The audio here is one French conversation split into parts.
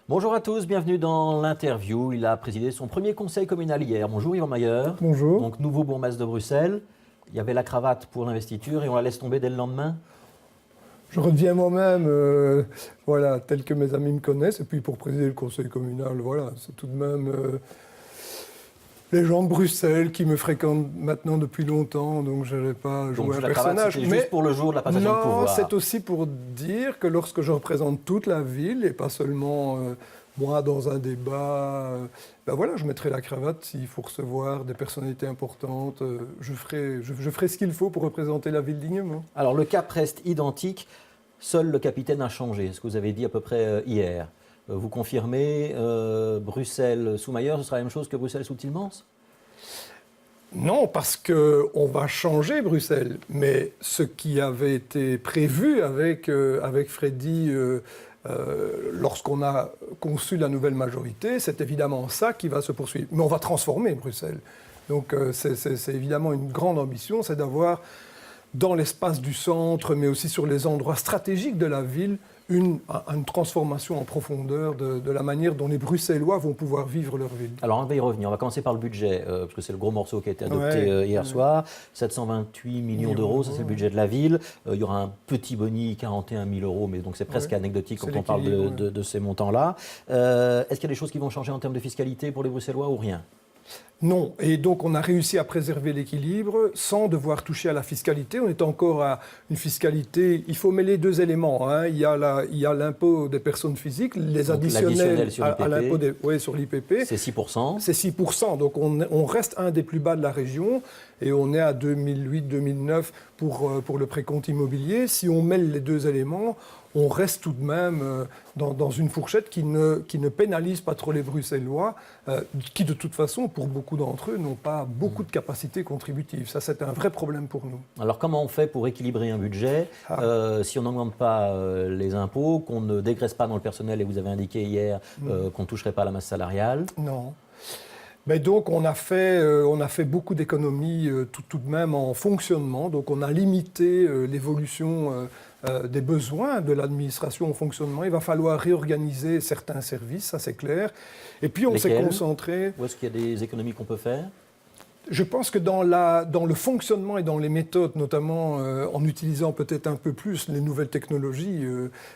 Bonjour à tous, bienvenue dans l'interview. Il a présidé son premier conseil communal hier. Bonjour Yvan Mayer. Bonjour. Donc nouveau bourgmestre de Bruxelles. Il y avait la cravate pour l'investiture et on la laisse tomber dès le lendemain. Je reviens moi-même, voilà, tel que mes amis me connaissent. Et puis pour présider le conseil communal, voilà, c'est tout de même les gens de Bruxelles qui me fréquentent maintenant depuis longtemps, donc je n'allais pas jouer un personnage. Mais juste pour le jour de la passation de pouvoir. Non, c'est aussi pour dire que lorsque je représente toute la ville et pas seulement moi dans un débat, ben voilà, je mettrai la cravate s'il faut recevoir des personnalités importantes. Je ferai ce qu'il faut pour représenter la ville dignement. Alors le cap reste identique, seul le capitaine a changé, ce que vous avez dit à peu près hier. Vous confirmez, Bruxelles sous Mayer, ce sera la même chose que Bruxelles sous Tilmans ? Non, parce qu'on va changer Bruxelles. Mais ce qui avait été prévu avec Freddy lorsqu'on a conçu la nouvelle majorité, c'est évidemment ça qui va se poursuivre. Mais on va transformer Bruxelles. Donc c'est évidemment une grande ambition, c'est d'avoir dans l'espace du centre, mais aussi sur les endroits stratégiques de la ville, une transformation en profondeur de la manière dont les Bruxellois vont pouvoir vivre leur ville. Alors on va y revenir, on va commencer par le budget, parce que c'est le gros morceau qui a été adopté hier soir. 728 millions d'euros, ça c'est le budget de la ville. Il y aura un petit boni, 41 000 euros, mais donc c'est presque anecdotique quand on parle de ces montants-là. Est-ce qu'il y a des choses qui vont changer en termes de fiscalité pour les Bruxellois ou rien ? Non, et donc on a réussi à préserver l'équilibre sans devoir toucher à la fiscalité. On est encore à une fiscalité, il faut mêler deux éléments. Hein. Il y a l'impôt des personnes physiques, les additionnels à l'impôt sur l'IPP. C'est 6%. C'est 6%, donc on reste un des plus bas de la région et on est à 2008-2009 pour le précompte immobilier. Si on mêle les deux éléments, on reste tout de même dans une fourchette qui ne pénalise pas trop les Bruxellois, qui de toute façon, pour beaucoup d'entre eux, n'ont pas beaucoup de capacités contributives. Ça, c'est un vrai problème pour nous. Alors comment on fait pour équilibrer un budget si on n'augmente pas les impôts, qu'on ne dégraisse pas dans le personnel, et vous avez indiqué hier qu'on ne toucherait pas à la masse salariale ? Non. Mais donc, on a fait beaucoup d'économies tout de même en fonctionnement. Donc, on a limité l'évolution des besoins de l'administration en fonctionnement. Il va falloir réorganiser certains services, ça c'est clair. Et puis, on s'est concentré... Où est-ce qu'il y a des économies qu'on peut faire ? Je pense que dans le fonctionnement et dans les méthodes, notamment en utilisant peut-être un peu plus les nouvelles technologies,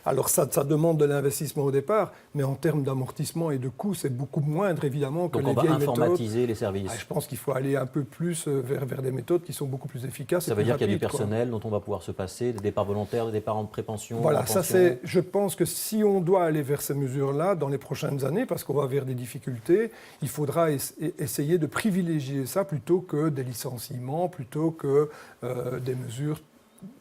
alors ça demande de l'investissement au départ, mais en termes d'amortissement et de coûts, c'est beaucoup moindre évidemment que les vieilles méthodes. Donc on va informatiser les services. Je pense qu'il faut aller un peu plus vers des méthodes qui sont beaucoup plus efficaces. Ça veut dire qu'il y a du personnel dont on va pouvoir se passer, des départs volontaires, des départs en prépension. Voilà, ça c'est. Je pense que si on doit aller vers ces mesures-là dans les prochaines années, parce qu'on va vers des difficultés, il faudra essayer de privilégier ça plutôt que des licenciements, plutôt que des mesures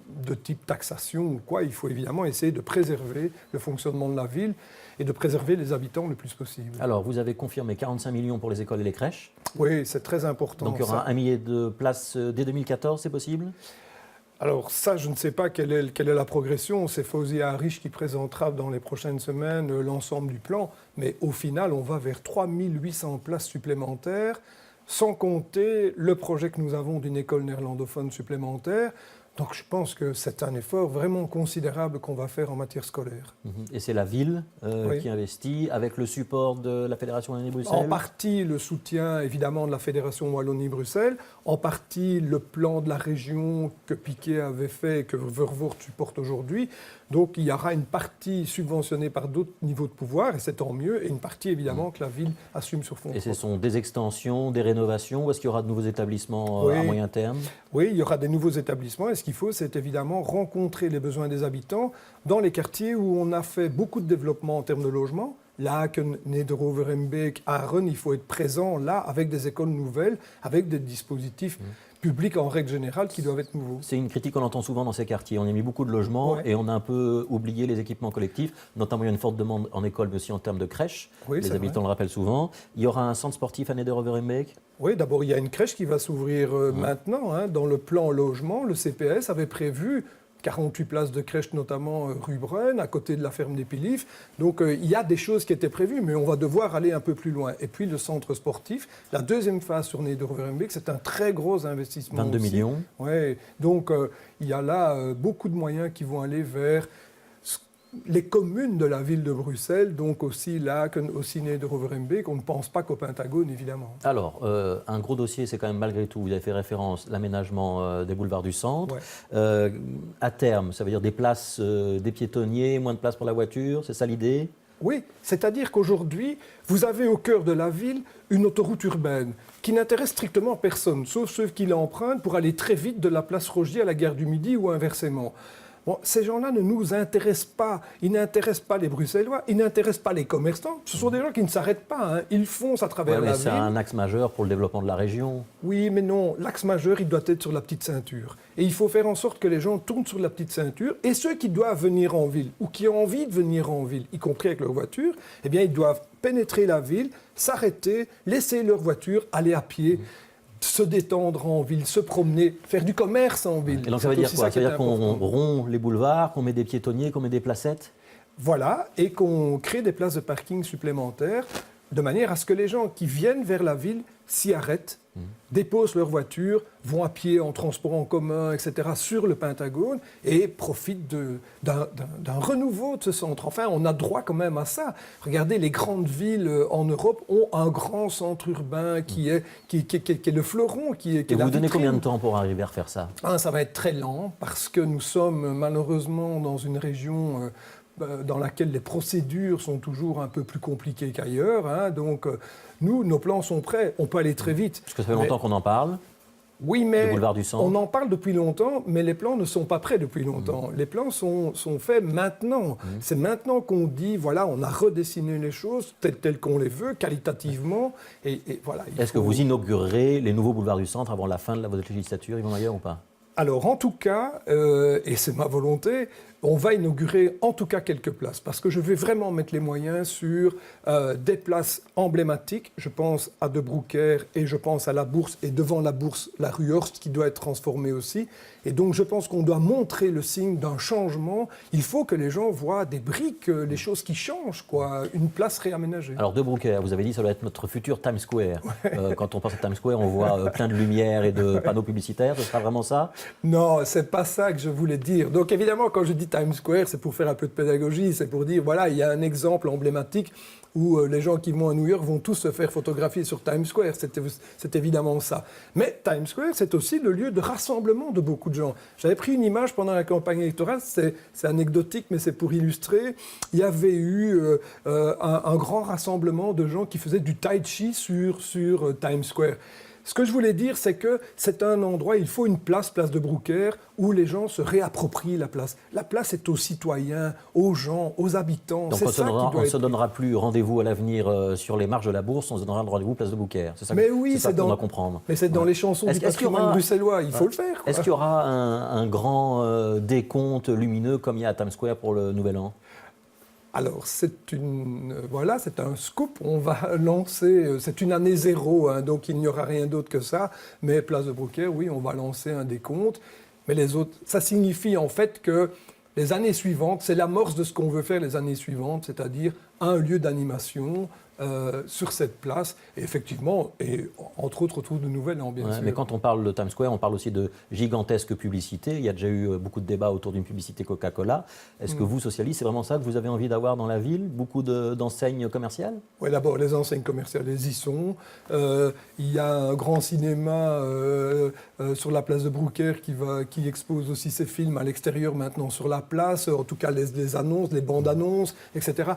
de type taxation ou quoi. Il faut évidemment essayer de préserver le fonctionnement de la ville et de préserver les habitants le plus possible. Alors, vous avez confirmé 45 millions pour les écoles et les crèches. Oui, c'est très important. Donc il y aura 1 millier de places dès 2014, c'est possible ? Alors ça, je ne sais pas quelle est la progression. C'est Fawzia Arish qui présentera dans les prochaines semaines l'ensemble du plan. Mais au final, on va vers 3 800 places supplémentaires, sans compter le projet que nous avons d'une école néerlandophone supplémentaire. Donc je pense que c'est un effort vraiment considérable qu'on va faire en matière scolaire. Et c'est la ville qui investit avec le support de la Fédération Wallonie-Bruxelles ? En partie le soutien évidemment de la Fédération Wallonie-Bruxelles, en partie le plan de la région que Piquet avait fait et que Vervoort supporte aujourd'hui. Donc il y aura une partie subventionnée par d'autres niveaux de pouvoir, et c'est tant mieux, et une partie évidemment que la ville assume sur fonds propres. Et ce sont des extensions, des rénovations, ou est-ce qu'il y aura de nouveaux établissements à moyen terme ? Oui, il y aura des nouveaux établissements, et ce qu'il faut, c'est évidemment rencontrer les besoins des habitants dans les quartiers où on a fait beaucoup de développement en termes de logement. Laken, Nederoverembeek, Aren, il faut être présent là avec des écoles nouvelles, avec des dispositifs publics en règle générale qui doivent être nouveaux. C'est une critique qu'on entend souvent dans ces quartiers. On a mis beaucoup de logements et on a un peu oublié les équipements collectifs. Notamment, il y a une forte demande en école, mais aussi en termes de crèches. Les habitants le rappellent souvent. Il y aura un centre sportif à Nederoverembeek ? Oui, d'abord, il y a une crèche qui va s'ouvrir maintenant. Dans le plan logement, le CPS avait prévu 48 places de crèche, notamment rue Brunn, à côté de la ferme des Pilifs. Donc, il y a des choses qui étaient prévues, mais on va devoir aller un peu plus loin. Et puis, le centre sportif, la deuxième phase sur Nederoverembeek, c'est un très gros investissement 22 aussi. millions. Oui, donc il y a là beaucoup de moyens qui vont aller vers les communes de la ville de Bruxelles, donc aussi Laken, aussi Neder-Overembeek, on ne pense pas qu'au Pentagone, évidemment. Alors, un gros dossier, c'est quand même malgré tout, vous avez fait référence, l'aménagement des boulevards du centre. Ouais. À terme, ça veut dire des places des piétonniers, moins de place pour la voiture, c'est ça l'idée? Oui, c'est-à-dire qu'aujourd'hui, vous avez au cœur de la ville une autoroute urbaine qui n'intéresse strictement personne, sauf ceux qui l'empruntent pour aller très vite de la place Rogier à la gare du Midi ou inversement. Bon, ces gens-là ne nous intéressent pas. Ils n'intéressent pas les Bruxellois, ils n'intéressent pas les commerçants. Ce sont des gens qui ne s'arrêtent pas. Hein. Ils foncent à travers la ville. C'est un axe majeur pour le développement de la région. Oui, mais non. L'axe majeur, il doit être sur la petite ceinture. Et il faut faire en sorte que les gens tournent sur la petite ceinture. Et ceux qui doivent venir en ville, ou qui ont envie de venir en ville, y compris avec leur voiture, eh bien, ils doivent pénétrer la ville, s'arrêter, laisser leur voiture, aller à pied. Se détendre en ville, se promener, faire du commerce en ville. Et donc ça veut dire quoi? Ça veut dire qu'on rompt les boulevards, qu'on met des piétonniers, qu'on met des placettes? Voilà, et qu'on crée des places de parking supplémentaires de manière à ce que les gens qui viennent vers la ville s'y arrêtent, déposent leur voiture, vont à pied en transport en commun, etc., sur le Pentagone et profitent d'un renouveau de ce centre. Enfin, on a droit quand même à ça. Regardez, les grandes villes en Europe ont un grand centre urbain qui est le fleuron, qui est et la vous donnez vitrine. combien de temps pour arriver à refaire ça? Ça va être très lent parce que nous sommes malheureusement dans une région dans laquelle les procédures sont toujours un peu plus compliquées qu'ailleurs. Hein. Donc, nous, nos plans sont prêts. On peut aller très vite. Parce que ça fait longtemps qu'on en parle. Oui, mais boulevard du Centre. on en parle depuis longtemps, mais les plans ne sont pas prêts depuis longtemps. Les plans sont faits maintenant. C'est maintenant qu'on dit, voilà, on a redessiné les choses telles qu'on les veut, qualitativement. Et voilà, Est-ce que vous inaugurerez les nouveaux boulevards du Centre avant la fin de votre législature, Yvan Mayer, ou pas? Alors, en tout cas, et c'est ma volonté, on va inaugurer en tout cas quelques places, parce que je vais vraiment mettre les moyens sur des places emblématiques. Je pense à De Broecker et je pense à la Bourse, et devant la Bourse, la rue Horst, qui doit être transformée aussi. Et donc, je pense qu'on doit montrer le signe d'un changement. Il faut que les gens voient des briques, les choses qui changent, quoi, une place réaménagée. Alors, De Broecker, vous avez dit que ça doit être notre futur Times Square. Quand on pense à Times Square, on voit plein de lumière et de panneaux publicitaires. Ce sera vraiment ça? Non, c'est pas ça que je voulais dire. Donc évidemment, quand je dis Times Square, c'est pour faire un peu de pédagogie, c'est pour dire, voilà, il y a un exemple emblématique où les gens qui vont à New York vont tous se faire photographier sur Times Square. C'est évidemment ça. Mais Times Square, c'est aussi le lieu de rassemblement de beaucoup de gens. J'avais pris une image pendant la campagne électorale, c'est anecdotique, mais c'est pour illustrer. Il y avait eu un grand rassemblement de gens qui faisaient du tai chi sur Times Square. Ce que je voulais dire, c'est que c'est un endroit, il faut une place de Broecker, où les gens se réapproprient la place. La place est aux citoyens, aux gens, aux habitants. Donc on ne se donnera plus rendez-vous à l'avenir sur les marges de la Bourse, on se donnera rendez-vous place de Broecker. C'est ça, qu'on doit comprendre. Mais c'est dans les chansons du patrimoine bruxellois, il faut le faire. Est-ce qu'il y aura un grand décompte lumineux comme il y a à Times Square pour le Nouvel An? Alors, c'est un scoop. On va lancer, c'est une année zéro, hein, donc il n'y aura rien d'autre que ça. Mais place de Broecker, oui, on va lancer un décompte. Mais les autres, ça signifie en fait que les années suivantes, c'est l'amorce de ce qu'on veut faire les années suivantes, c'est-à-dire un lieu d'animation sur cette place, et effectivement, et entre autres autour de Nouvel An, bien sûr. Mais quand on parle de Times Square, on parle aussi de gigantesques publicités. Il y a déjà eu beaucoup de débats autour d'une publicité Coca-Cola. Est-ce que vous, socialistes, c'est vraiment ça que vous avez envie d'avoir dans la ville? Beaucoup d'enseignes commerciales? Oui, d'abord, les enseignes commerciales, elles y sont. Il y a un grand cinéma sur la place de Broecker qui expose aussi ses films à l'extérieur maintenant sur la place, en tout cas les annonces, les bandes annonces, etc.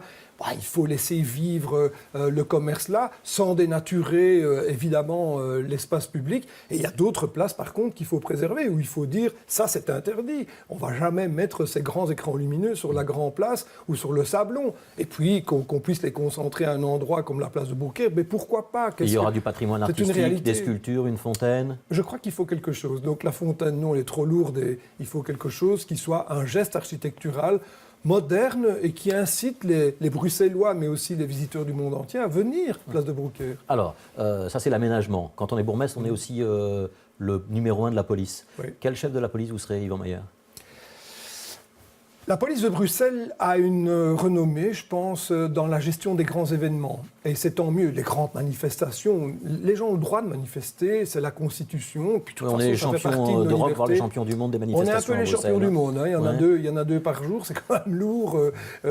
Il faut laisser vivre le commerce là, sans dénaturer évidemment l'espace public. Et il y a d'autres places par contre qu'il faut préserver, où il faut dire ça c'est interdit. On ne va jamais mettre ces grands écrans lumineux sur la Grand Place ou sur le Sablon. Et puis qu'on puisse les concentrer à un endroit comme la place de Broecker, mais pourquoi pas? Il y aura du patrimoine artistique, des sculptures, une fontaine? Je crois qu'il faut quelque chose. Donc la fontaine, non, elle est trop lourde et il faut quelque chose qui soit un geste architectural moderne et qui incite les Bruxellois, mais aussi les visiteurs du monde entier, à venir place de Broecker. Alors, ça c'est l'aménagement. Quand on est bourgmestre, on est aussi le numéro 1 de la police. Oui. Quel chef de la police vous serez, Yvan Mayer? La police de Bruxelles a une renommée, je pense, dans la gestion des grands événements. Et c'est tant mieux, les grandes manifestations. Les gens ont le droit de manifester, c'est la Constitution. Puis, de toute on façon, est les ça fait partie champions de nos d'Europe, voire les libertés. champions du monde des On est manifestations. un peu les champions du monde. Hein. Il y en a deux par jour, c'est quand même lourd.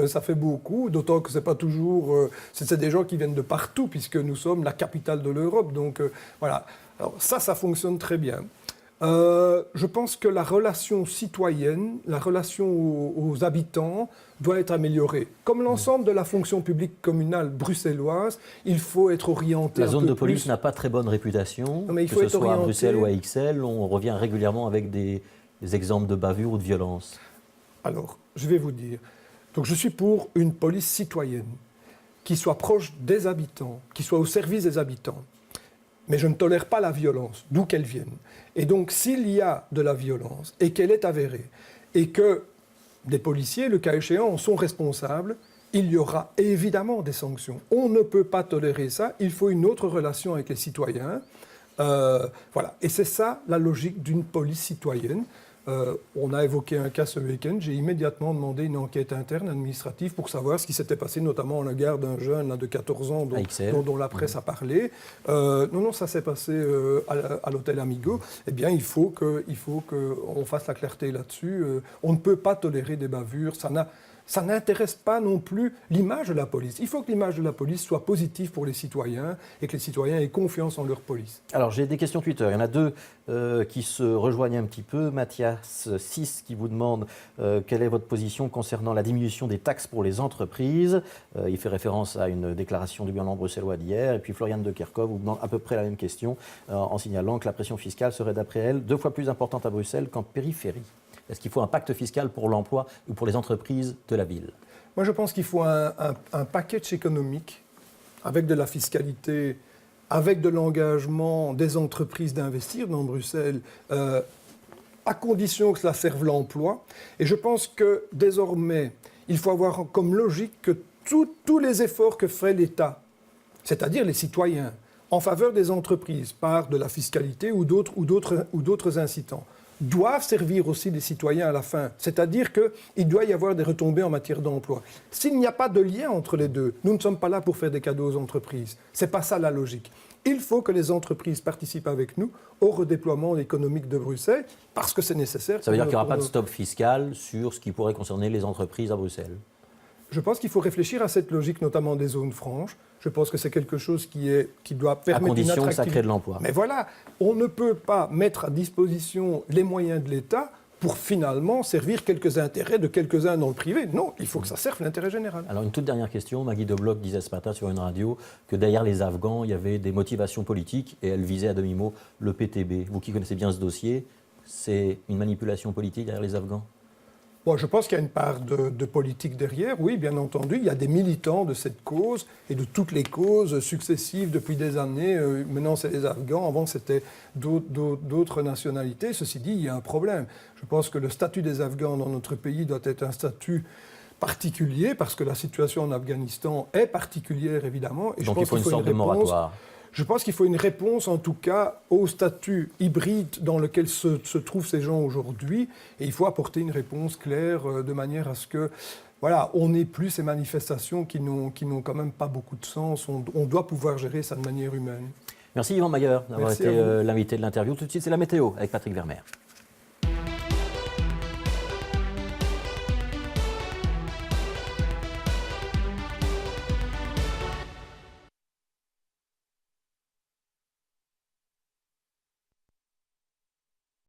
Ça fait beaucoup, d'autant que c'est pas toujours. C'est des gens qui viennent de partout, puisque nous sommes la capitale de l'Europe. Donc voilà. Alors ça fonctionne très bien. Je pense que la relation citoyenne, la relation aux habitants doit être améliorée. Comme l'ensemble de la fonction publique communale bruxelloise, il faut être orienté. La zone de police n'a pas très bonne réputation, non, mais il faut que être ce soit à orienté. Bruxelles ou à Ixelles. On revient régulièrement avec des exemples de bavures ou de violence. Alors, je vais vous dire. Donc, je suis pour une police citoyenne qui soit proche des habitants, qui soit au service des habitants. Mais je ne tolère pas la violence, d'où qu'elle vienne. Et donc, s'il y a de la violence et qu'elle est avérée, et que des policiers, le cas échéant, en sont responsables, il y aura évidemment des sanctions. On ne peut pas tolérer ça. Il faut une autre relation avec les citoyens. Voilà. Et c'est ça la logique d'une police citoyenne. On a évoqué un cas ce week-end. J'ai immédiatement demandé une enquête interne administrative pour savoir ce qui s'était passé, notamment à l'égard d'un jeune là, de 14 ans dont la presse a parlé. Non, ça s'est passé à l'hôtel Amigo. Eh bien, il faut qu'on fasse la clarté là-dessus. On ne peut pas tolérer des bavures. Ça n'intéresse pas non plus l'image de la police. Il faut que l'image de la police soit positive pour les citoyens et que les citoyens aient confiance en leur police. Alors, j'ai des questions Twitter. Il y en a deux qui se rejoignent un petit peu. Mathias 6 qui vous demande quelle est votre position concernant la diminution des taxes pour les entreprises. Il fait référence à une déclaration du gouvernement bruxellois d'hier. Et puis Floriane de Kerkhove vous demande à peu près la même question en signalant que la pression fiscale serait, d'après elle, 2 fois plus importante à Bruxelles qu'en périphérie. Est-ce qu'il faut un pacte fiscal pour l'emploi ou pour les entreprises de la ville? Moi, je pense qu'il faut un package économique avec de la fiscalité, avec de l'engagement des entreprises d'investir dans Bruxelles, à condition que cela serve l'emploi. Et je pense que désormais, il faut avoir comme logique que tous les efforts que ferait l'État, c'est-à-dire les citoyens, en faveur des entreprises par de la fiscalité ou d'autres incitants, doivent servir aussi les citoyens à la fin. C'est-à-dire qu'il doit y avoir des retombées en matière d'emploi. S'il n'y a pas de lien entre les deux, nous ne sommes pas là pour faire des cadeaux aux entreprises. Ce n'est pas ça la logique. Il faut que les entreprises participent avec nous au redéploiement économique de Bruxelles, parce que c'est nécessaire. Ça veut dire qu'il n'y aura pas de stop fiscal sur ce qui pourrait concerner les entreprises à Bruxelles? Je pense qu'il faut réfléchir à cette logique, notamment des zones franches. Je pense que c'est quelque chose qui doit permettre une attractivité. À condition que ça crée de l'emploi. Mais voilà, on ne peut pas mettre à disposition les moyens de l'État pour finalement servir quelques intérêts de quelques-uns dans le privé. Non, il faut que ça serve l'intérêt général. Alors une toute dernière question. Maggie Debloc disait ce matin sur une radio que derrière les Afghans, il y avait des motivations politiques et elle visait à demi-mot le PTB. Vous qui connaissez bien ce dossier, c'est une manipulation politique derrière les Afghans? Bon, je pense qu'il y a une part de politique derrière, oui, bien entendu. Il y a des militants de cette cause et de toutes les causes successives depuis des années. Maintenant, c'est les Afghans. Avant, c'était d'autres nationalités. Ceci dit, il y a un problème. Je pense que le statut des Afghans dans notre pays doit être un statut particulier parce que la situation en Afghanistan est particulière, évidemment. Et donc il faut une sorte de moratoire. Je pense qu'il faut une réponse, en tout cas, au statut hybride dans lequel se trouvent ces gens aujourd'hui. Et il faut apporter une réponse claire de manière à ce que, voilà, on n'ait plus ces manifestations qui n'ont quand même pas beaucoup de sens. On doit pouvoir gérer ça de manière humaine. Merci Yvan Mayer d'avoir été l'invité de l'interview. Tout de suite, c'est la météo avec Patrick Vermeer.